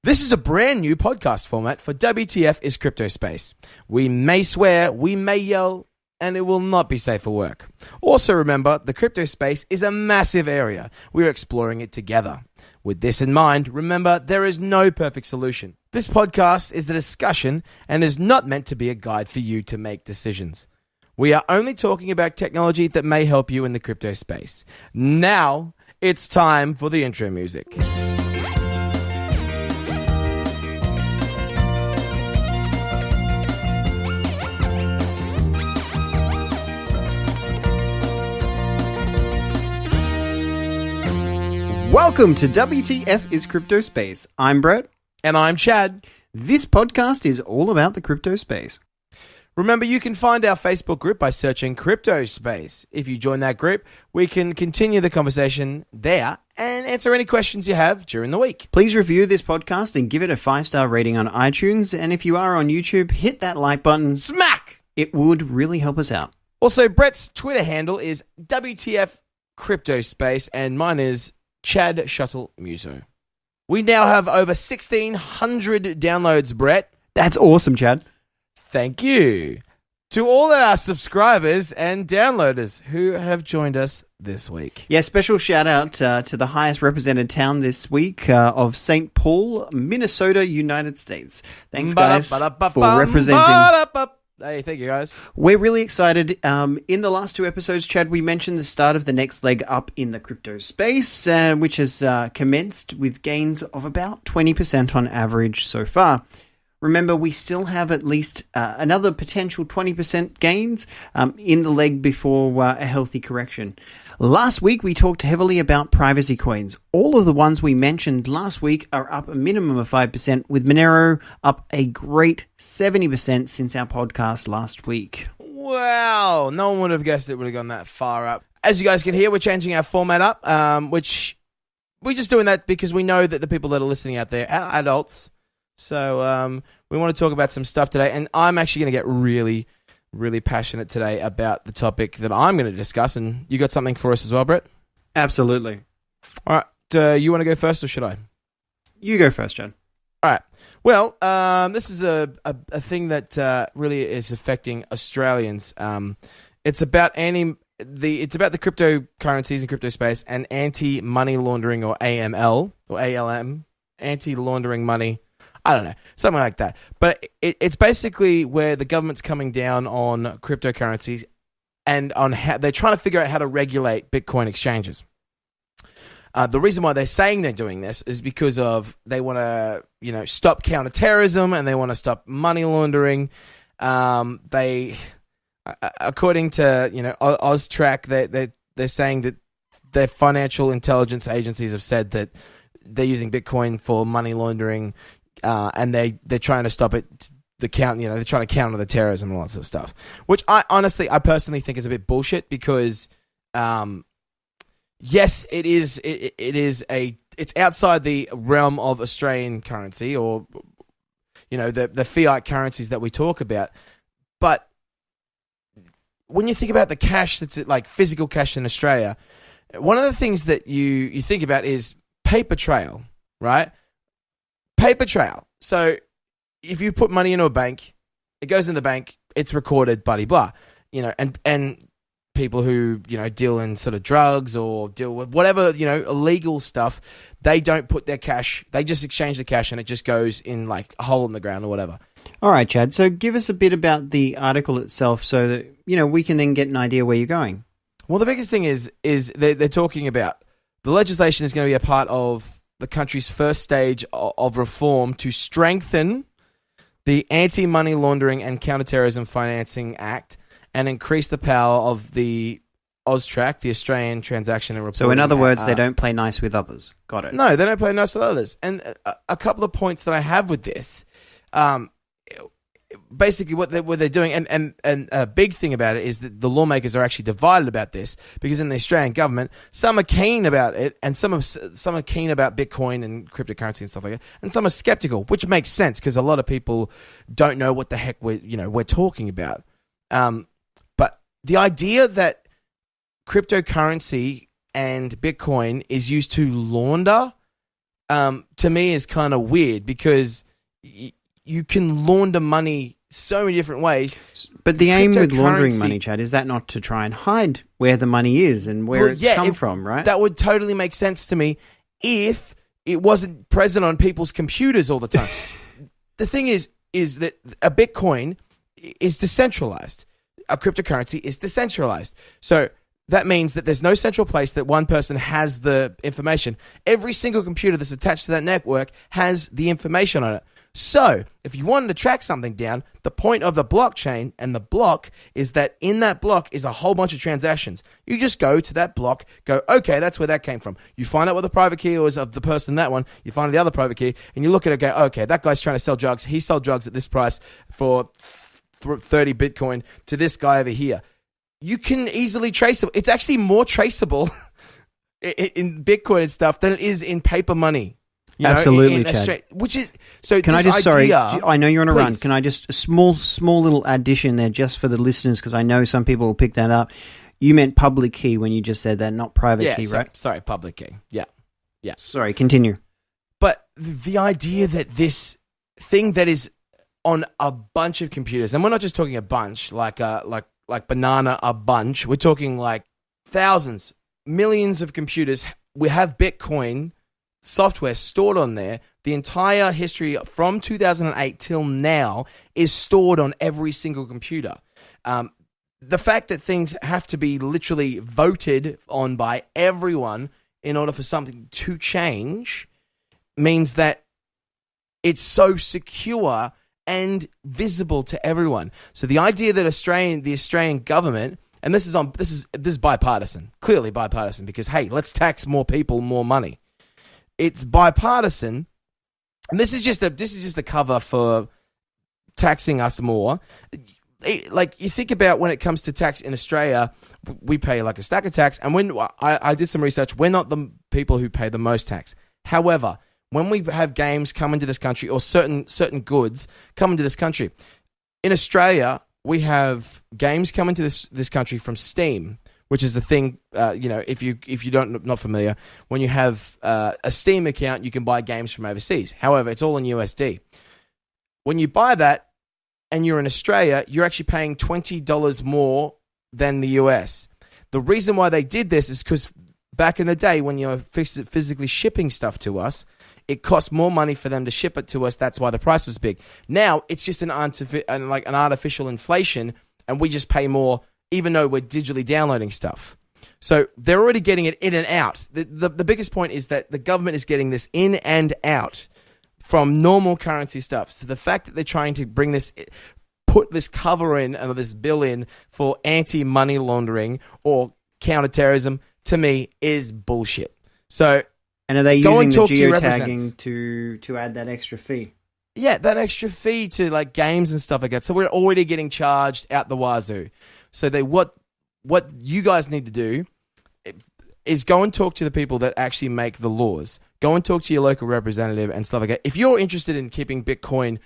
This is a brand new podcast format for WTF is CryptoSpace. We may swear, we may yell, and it will not be safe for work. Also remember, the CryptoSpace is a massive area. We're exploring it together. With this in mind, remember, there is no perfect solution. This podcast is a discussion and is not meant to be a guide for you to make decisions. We are only talking about technology that may help you in the crypto space. Now, it's time for the intro music. Welcome to WTF is CryptoSpace. I'm Brett. And I'm Chad. This podcast is all about the crypto space. Remember, you can find our Facebook group by searching CryptoSpace. If you join that group, we can continue the conversation there and answer any questions you have during the week. Please review this podcast and give it a 5-star rating on iTunes. And if you are on YouTube, hit that like button. Smack! It would really help us out. Also, Brett's Twitter handle is WTF CryptoSpace and mine is Chad Shuttle Muso. We now have over 1,600 downloads, Brett. That's awesome, Chad. Thank you to all our subscribers and downloaders who have joined us this week. Yeah, special shout out to the highest represented town this week of St. Paul, Minnesota, United States. Thanks, guys, for representing. Hey, thank you, guys. We're really excited. In the last 2 episodes, Chad, we mentioned the start of the next leg up in the crypto space, which has commenced with gains of about 20% on average so far. Remember, we still have at least another potential 20% gains in the leg before a healthy correction. Last week, we talked heavily about privacy coins. All of the ones we mentioned last week are up a minimum of 5%, with Monero up a great 70% since our podcast last week. Wow, no one would have guessed it would have gone that far up. As you guys can hear, we're changing our format up, which we're just doing that because we know that the people that are listening out there are adults. So we want to talk about some stuff today, and I'm actually going to get really passionate today about the topic that I'm going to discuss, and you got something for us as well, Brett? Absolutely. All right, you want to go first, or should I? You go first, Chad. All right. Well, this is a thing that really is affecting Australians. It's about the cryptocurrencies and crypto space and anti-money laundering, or AML or ALM, anti-laundering money. I don't know, something like that. But it's basically where the government's coming down on cryptocurrencies and on how they're trying to figure out how to regulate Bitcoin exchanges. The reason why they're saying they're doing this is because of they want to, stop counter-terrorism and they want to stop money laundering. They, according to Austrac, they're saying that their financial intelligence agencies have said that they're using Bitcoin for money laundering. And they're trying to stop it. They're trying to counter the terrorism and all that sort of stuff. Which I personally think is a bit bullshit because, yes, it is. It's outside the realm of Australian currency or, the fiat currencies that we talk about. But when you think about the cash that's like physical cash in Australia, one of the things that you think about is paper trail, right? Paper trail. So if you put money into a bank, it goes in the bank, it's recorded, blah. And people who, deal in sort of drugs or deal with whatever, illegal stuff, they don't put their cash, they just exchange the cash and it just goes in like a hole in the ground or whatever. All right, Chad. So give us a bit about the article itself so that, we can then get an idea where you're going. Well, the biggest thing is they're talking about the legislation is going to be a part of the country's first stage of reform to strengthen the Anti-Money Laundering and Counter-Terrorism Financing Act and increase the power of the Austrac, the Australian Transaction and Reporting. So in other words, they don't play nice with others. Got it. No, they don't play nice with others. And a couple of points that I have with this, basically what they're doing, and a big thing about it is that the lawmakers are actually divided about this because in the Australian government, some are keen about it and some are keen about Bitcoin and cryptocurrency and stuff like that, and some are skeptical, which makes sense because a lot of people don't know what the heck we're talking about. But the idea that cryptocurrency and Bitcoin is used to launder to me is kind of weird because you can launder money so many different ways. But the aim with laundering money, Chad, is that not to try and hide where the money is and where it's come from, right? That would totally make sense to me if it wasn't present on people's computers all the time. The thing is that a Bitcoin is decentralized. A cryptocurrency is decentralized. So that means that there's no central place that one person has the information. Every single computer that's attached to that network has the information on it. So if you wanted to track something down, the point of the blockchain and the block is that in that block is a whole bunch of transactions. You just go to that block, go, okay, that's where that came from. You find out what the private key was of the person, that one. You find the other private key, and you look at it and go, okay, that guy's trying to sell drugs. He sold drugs at this price for 30 Bitcoin to this guy over here. You can easily trace it. It's actually more traceable in Bitcoin and stuff than it is in paper money. Absolutely, Chad. Which is so. Can I just sorry? I know you're on a run. Can I just a small little addition there, just for the listeners, because I know some people will pick that up. You meant public key when you just said that, not private key, right? Sorry, public key. Yeah. Sorry, continue. But the idea that this thing that is on a bunch of computers, and we're not just talking a bunch, like banana a bunch. We're talking like thousands, millions of computers. We have Bitcoin software stored on there. The entire history from 2008 till now is stored on every single computer. The fact that things have to be literally voted on by everyone in order for something to change means that it's so secure and visible to everyone. So the idea that the Australian government, and this is bipartisan, clearly bipartisan, because hey, let's tax more people, more money. It's bipartisan, and this is just a cover for taxing us more. Like you think about when it comes to tax in Australia, we pay like a stack of tax, and when I did some research, we're not the people who pay the most tax. However, when we have games come into this country or certain goods come into this country, in Australia we have games come into this country from Steam, which is the thing, if you not familiar, when you have a Steam account, you can buy games from overseas. However, it's all in USD. When you buy that and you're in Australia, you're actually paying $20 more than the US. The reason why they did this is because back in the day when you were physically shipping stuff to us, it cost more money for them to ship it to us. That's why the price was big. Now, it's just an artificial inflation, and we just pay more even though we're digitally downloading stuff. So they're already getting it in and out. The biggest point is that the government is getting this in and out from normal currency stuff. So the fact that they're trying to put this cover in, or this bill in for anti-money laundering or counter-terrorism, to me, is bullshit. So, and are they using the geotagging to add that extra fee? Yeah, that extra fee to like games and stuff like that. So we're already getting charged out the wazoo. So what you guys need to do is go and talk to the people that actually make the laws. Go and talk to your local representative and stuff like that. If you're interested in keeping Bitcoin,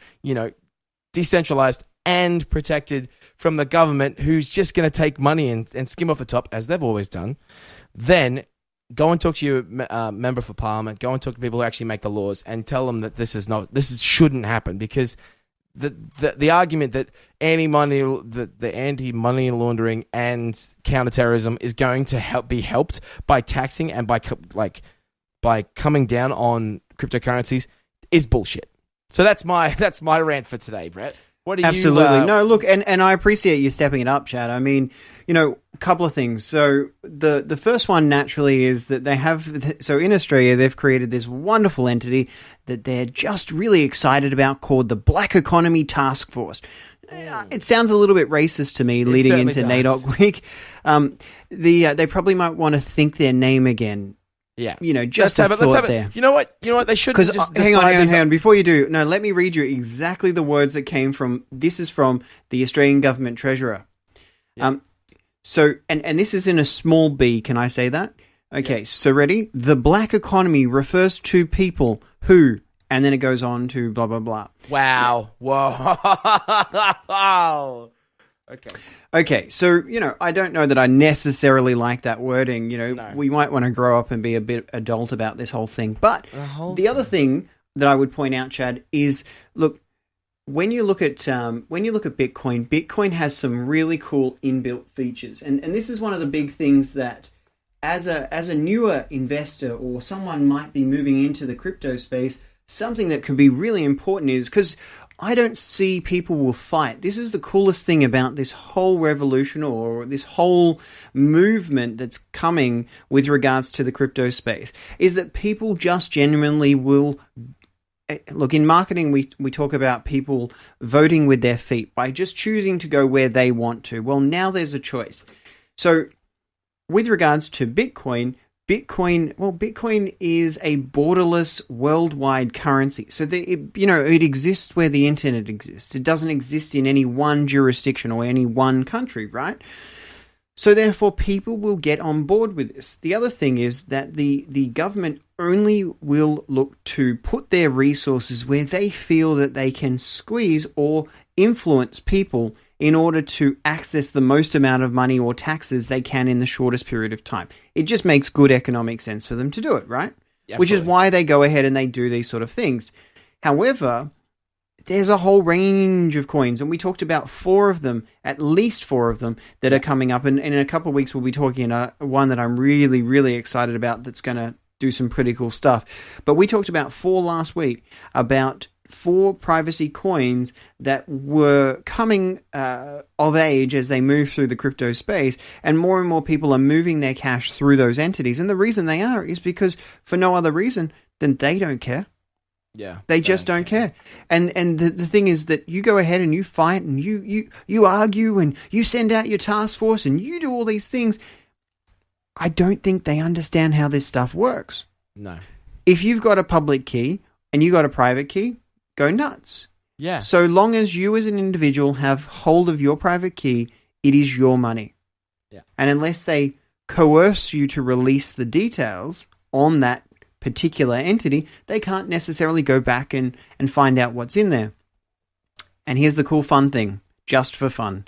decentralized and protected from the government who's just going to take money and skim off the top, as they've always done, then go and talk to your member for parliament. Go and talk to people who actually make the laws and tell them that this shouldn't happen, because the argument that the anti-money laundering and counter-terrorism is going to be helped by taxing and by coming down on cryptocurrencies is bullshit. So that's my rant for today, Brett. What do Absolutely. No, look, and I appreciate you stepping it up, Chad. I mean, a couple of things. So the first one naturally is that they have, so in Australia, they've created this wonderful entity that they're just really excited about called the Black Economy Task Force. It sounds a little bit racist to me leading into NAIDOC week. They probably might want to think their name again. Yeah. Just a thought there. You know what? They should just hang on. Before you do, no, let me read you exactly the words that came from, this is from the Australian Government Treasurer. Yeah. So, and this is in a small b, can I say that? Okay, So ready? The black economy refers to people who, and then it goes on to blah, blah, blah. Wow. Yeah. Whoa. Okay, so, I don't know that I necessarily like that wording. No. We might want to grow up and be a bit adult about this whole thing. But the other thing that I would point out, Chad, is, look, when you look at Bitcoin, Bitcoin has some really cool inbuilt features. And this is one of the big things that as a newer investor or someone might be moving into the crypto space, something that can be really important is because I don't see people will fight. This is the coolest thing about this whole revolution or this whole movement that's coming with regards to the crypto space is that people just genuinely will. Look, in marketing, we talk about people voting with their feet by just choosing to go where they want to. Well, now there's a choice. So with regards to Bitcoin is a borderless worldwide currency. So it exists where the internet exists. It doesn't exist in any one jurisdiction or any one country, right? So therefore, people will get on board with this. The other thing is that the government only will look to put their resources where they feel that they can squeeze or influence people in order to access the most amount of money or taxes they can in the shortest period of time. It just makes good economic sense for them to do it, right? Absolutely. Which is why they go ahead and they do these sort of things. However, there's a whole range of coins, and we talked about at least four of them that are coming up. And in a couple of weeks, we'll be talking one that I'm really, really excited about that's going to do some pretty cool stuff. But we talked about 4 last week, about 4 privacy coins that were coming of age as they move through the crypto space, and more people are moving their cash through those entities. And the reason they are is because for no other reason than they don't care. Yeah, they just don't care. And the thing is that you go ahead and you fight and you argue and you send out your task force and you do all these things. I don't think they understand how this stuff works. No. If you've got a public key and you got a private key, go nuts. Yeah. So long as you as an individual have hold of your private key, it is your money. Yeah. And unless they coerce you to release the details on that particular entity, they can't necessarily go back and find out what's in there. And here's the cool fun thing, just for fun.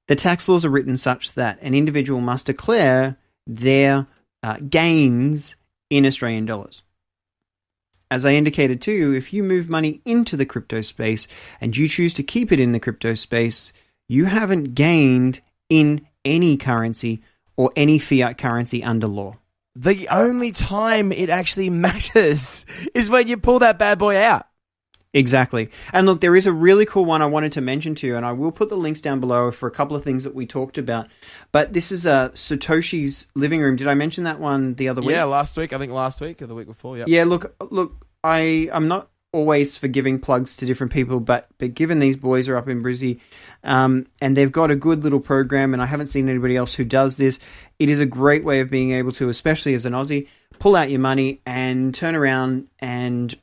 The tax laws are written such that an individual must declare their gains in Australian dollars. As I indicated to you, if you move money into the crypto space and you choose to keep it in the crypto space, you haven't gained in any currency or any fiat currency under law. The only time it actually matters is when you pull that bad boy out. Exactly. And look, there is a really cool one I wanted to mention to you, and I will put the links down below for a couple of things that we talked about. But this is Satoshi's Living Room. Did I mention that one the other week? Yeah, last week. I think last week or the week before. Yep. Yeah, look, I'm not always for giving plugs to different people, but given these boys are up in Brizzy, and they've got a good little program, and I haven't seen anybody else who does this, it is a great way of being able to, especially as an Aussie, pull out your money and turn around and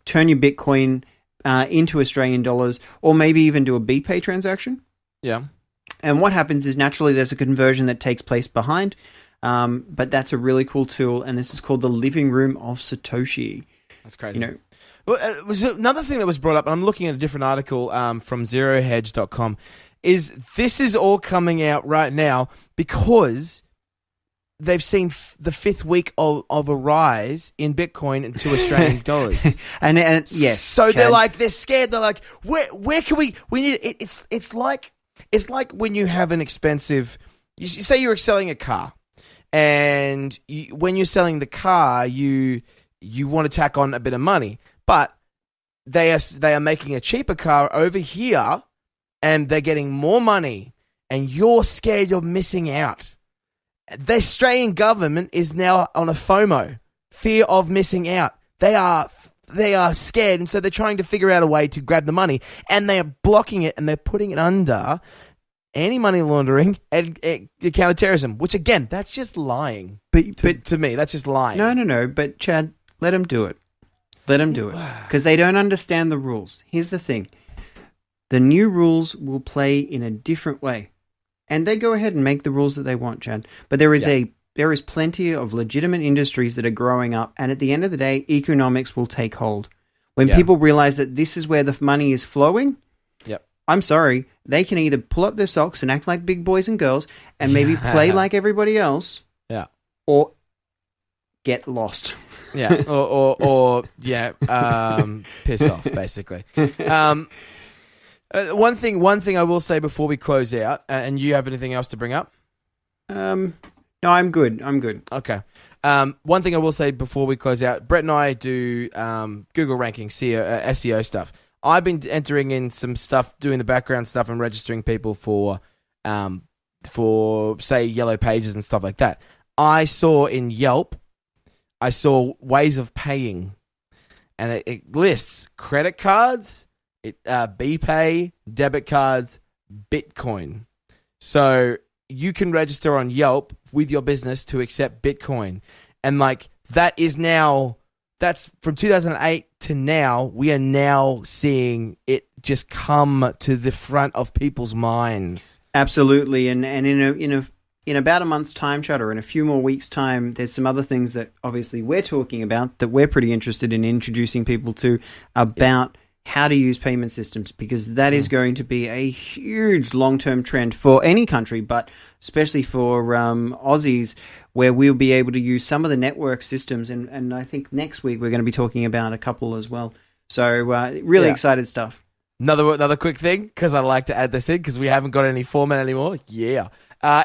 turn your Bitcoin into Australian dollars, or maybe even do a BPay transaction. Yeah. And what happens is naturally there's a conversion that takes place behind, but that's a really cool tool, and this is called the Living Room of Satoshi. That's crazy. Well, it was another thing that was brought up, and I'm looking at a different article from ZeroHedge.com, is this is all coming out right now because they've seen the 5th week of a rise in Bitcoin into Australian dollars. and yes. So Chad, they're scared. They're like, where can we need it? It's like when you have an expensive, you say you're selling a car, and when you're selling the car, you want to tack on a bit of money, but they are making a cheaper car over here, and they're getting more money, and you're scared you're missing out. The Australian government is now on a FOMO, fear of missing out. They are scared, and so they're trying to figure out a way to grab the money, and they are blocking it, and they're putting it under anti-money laundering and counter-terrorism, which again, that's just lying. But to me, that's just lying. No. But Chad, let them do it. Let them do it. Because they don't understand the rules. Here's the thing. The new rules will play in a different way. And they go ahead and make the rules that they want, Chad. But there is plenty of legitimate industries that are growing up. And at the end of the day, economics will take hold. When people realize that this is where the money is flowing, I'm sorry, they can either pull up their socks and act like big boys and girls and maybe play like everybody else, Yeah. or get lost. Yeah, or piss off, basically. One thing I will say before we close out, and you have anything else to bring up? No, I'm good. Okay. One thing I will say before we close out, Brett and I do Google ranking, SEO stuff. I've been entering in some stuff, doing the background stuff and registering people for say, yellow pages and stuff like that. I saw in Yelp, ways of paying, and it lists credit cards, BPay, debit cards, Bitcoin. So you can register on Yelp with your business to accept Bitcoin. And like that's from 2008 to now, we are now seeing it just come to the front of people's minds. Absolutely. And in about a month's time, Chad, or in a few more weeks' time, there's some other things that obviously we're talking about that we're pretty interested in introducing people to about how to use payment systems, because that is going to be a huge long-term trend for any country, but especially for Aussies, where we'll be able to use some of the network systems. And I think next week we're going to be talking about a couple as well. So really excited stuff. Another quick thing, because I like to add this in, because we haven't got any format anymore. Yeah.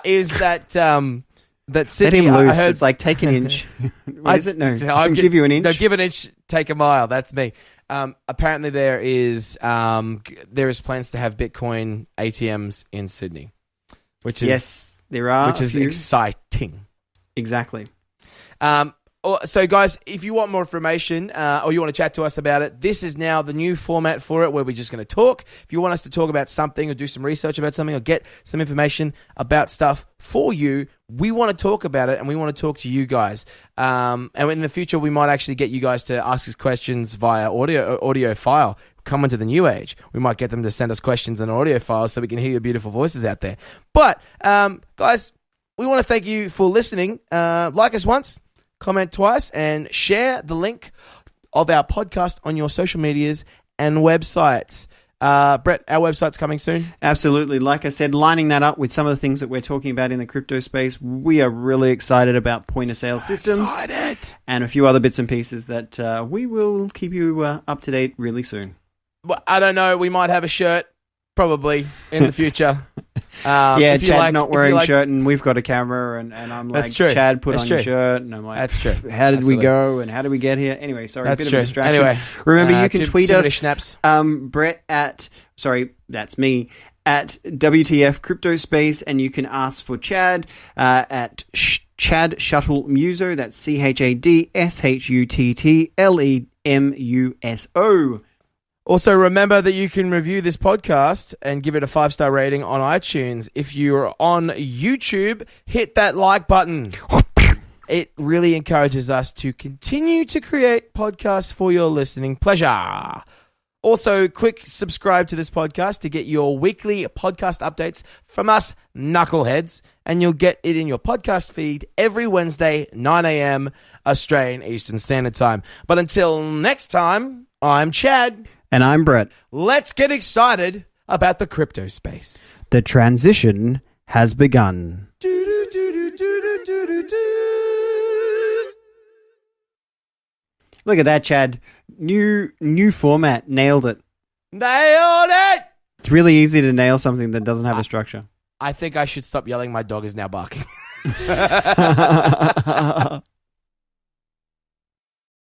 Is that Sydney... Let him loose. I heard, it's like take an inch. What is it? No, I'll give you an inch. No, give an inch, take a mile. That's me. Apparently there is plans to have Bitcoin ATMs in Sydney, which is... Yes, there are. Which is exciting. Exactly. So, guys, if you want more information or you want to chat to us about it, this is now the new format for it, where we're just going to talk. If you want us to talk about something or do some research about something or get some information about stuff for you, we want to talk about it and we want to talk to you guys. And in the future, we might actually get you guys to ask us questions via audio file. Coming to the new age, we might get them to send us questions in audio files so we can hear your beautiful voices out there. But, guys, we want to thank you for listening. Like us once, comment twice, and share the link of our podcast on your social medias and websites. Brett, our website's coming soon. Absolutely. Like I said, lining that up with some of the things that we're talking about in the crypto space, we are really excited about point-of-sale systems. Excited. And a few other bits and pieces that we will keep you up to date really soon. Well, I don't know. We might have a shirt, probably, in the future. Chad's not wearing a shirt, and we've got a camera, and I'm like, Chad, put on your shirt, and I'm like, that's true. How did we go, and how did we get here? Anyway, sorry, that's a bit true. of a distraction. Anyway, remember, you can tweet us, snaps. Brett that's me, at WTF CryptoSpace, and you can ask for Chad at Chad Shuttle Muso. That's ChadShuttlemuso. Also, remember that you can review this podcast and give it a 5-star rating on iTunes. If you're on YouTube, hit that like button. It really encourages us to continue to create podcasts for your listening pleasure. Also, click subscribe to this podcast to get your weekly podcast updates from us knuckleheads, and you'll get it in your podcast feed every Wednesday, 9 a.m. Australian Eastern Standard Time. But until next time, I'm Chad. And I'm Brett. Let's get excited about the crypto space. The transition has begun. Look at that, Chad. New format. Nailed it. Nailed it! It's really easy to nail something that doesn't have a structure. I think I should stop yelling. My dog is now barking.